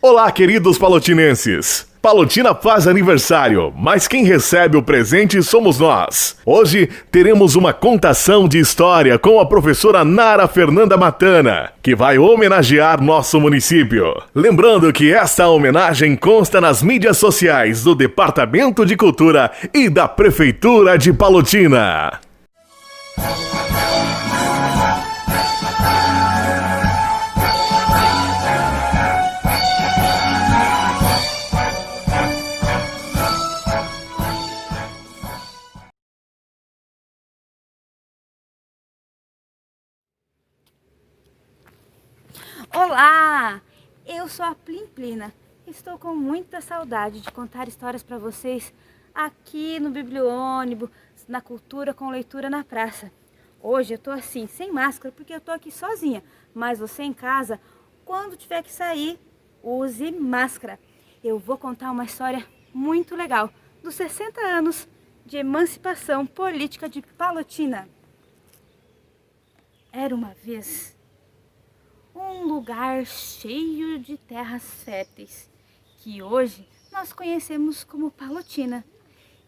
Olá, queridos palotinenses! Palotina faz aniversário, mas quem recebe o presente somos nós. Hoje teremos uma contação de história com a professora Nara Fernanda Matana, que vai homenagear nosso município. Lembrando que esta homenagem consta nas mídias sociais do Departamento de Cultura e da Prefeitura de Palotina. Olá! Eu sou a Plimplina. Estou com muita saudade de contar histórias para vocês aqui no Bibliônibus, na Cultura com Leitura na Praça. Hoje eu tô assim, sem máscara, porque eu tô aqui sozinha. Mas você em casa, quando tiver que sair, use máscara. Eu vou contar uma história muito legal dos 60 anos de emancipação política de Palotina. Era uma vez um lugar cheio de terras férteis, que hoje nós conhecemos como Palotina.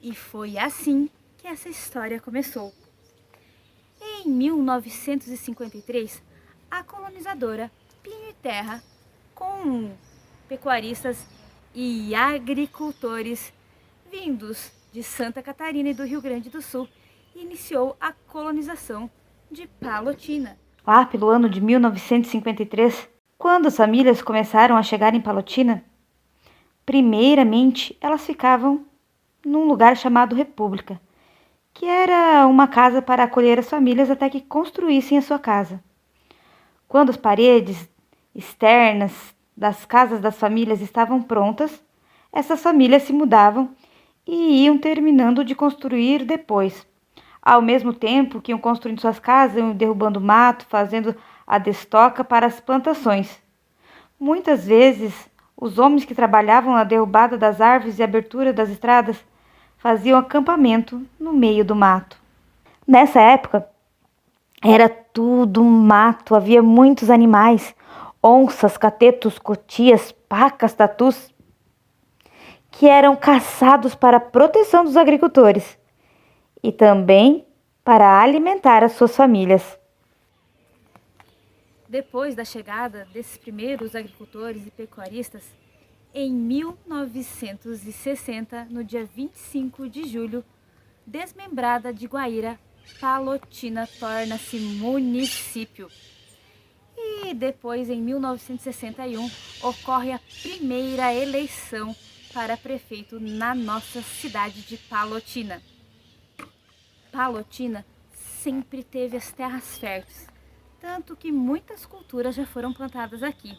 E foi assim que essa história começou. Em 1953, a colonizadora Pinho e Terra, com pecuaristas e agricultores vindos de Santa Catarina e do Rio Grande do Sul, iniciou a colonização de Palotina. Lá pelo ano de 1953, quando as famílias começaram a chegar em Palotina, primeiramente elas ficavam num lugar chamado República, que era uma casa para acolher as famílias até que construíssem a sua casa. Quando as paredes externas das casas das famílias estavam prontas, essas famílias se mudavam e iam terminando de construir depois. Ao mesmo tempo que iam construindo suas casas, iam derrubando mato, fazendo a destoca para as plantações. Muitas vezes, os homens que trabalhavam na derrubada das árvores e abertura das estradas faziam acampamento no meio do mato. Nessa época, era tudo mato, havia muitos animais, onças, catetos, cotias, pacas, tatus, que eram caçados para a proteção dos agricultores e também para alimentar as suas famílias. Depois da chegada desses primeiros agricultores e pecuaristas, em 1960, no dia 25 de julho, desmembrada de Guaíra, Palotina torna-se município. E depois, em 1961, ocorre a primeira eleição para prefeito na nossa cidade de Palotina. Palotina sempre teve as terras férteis, tanto que muitas culturas já foram plantadas aqui.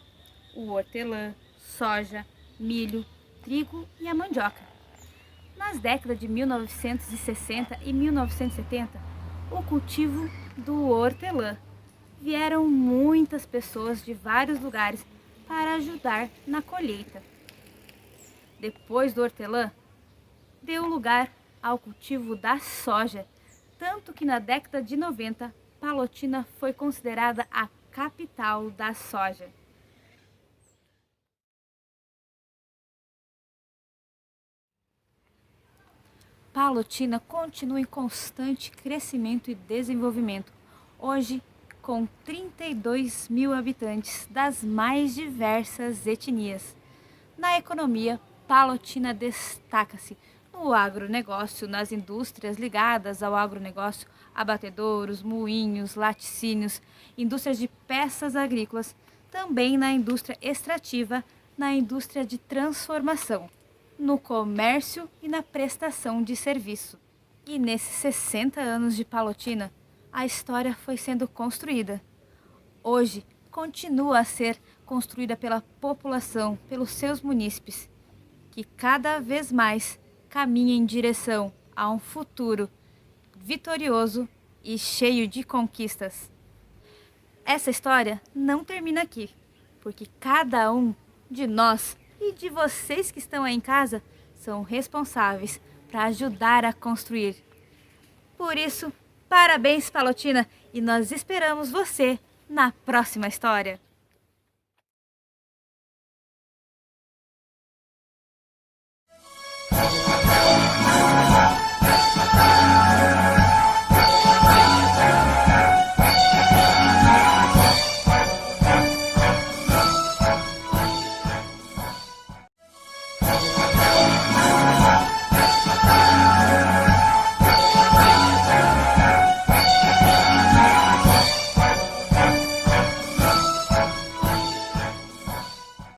O hortelã, soja, milho, trigo e a mandioca. Nas décadas de 1960 e 1970, o cultivo do hortelã. Vieram muitas pessoas de vários lugares para ajudar na colheita. Depois do hortelã, deu lugar ao cultivo da soja, tanto que na década de 90, Palotina foi considerada a capital da soja. Palotina continua em constante crescimento e desenvolvimento, hoje com 32 mil habitantes das mais diversas etnias. Na economia, Palotina destaca-se no agronegócio, nas indústrias ligadas ao agronegócio, abatedouros, moinhos, laticínios, indústrias de peças agrícolas, também na indústria extrativa, na indústria de transformação, no comércio e na prestação de serviço. E nesses 60 anos de Palotina, a história foi sendo construída. Hoje, continua a ser construída pela população, pelos seus munícipes, que cada vez mais caminha em direção a um futuro vitorioso e cheio de conquistas. Essa história não termina aqui, porque cada um de nós e de vocês que estão aí em casa são responsáveis para ajudar a construir. Por isso, parabéns, Palotina, e nós esperamos você na próxima história.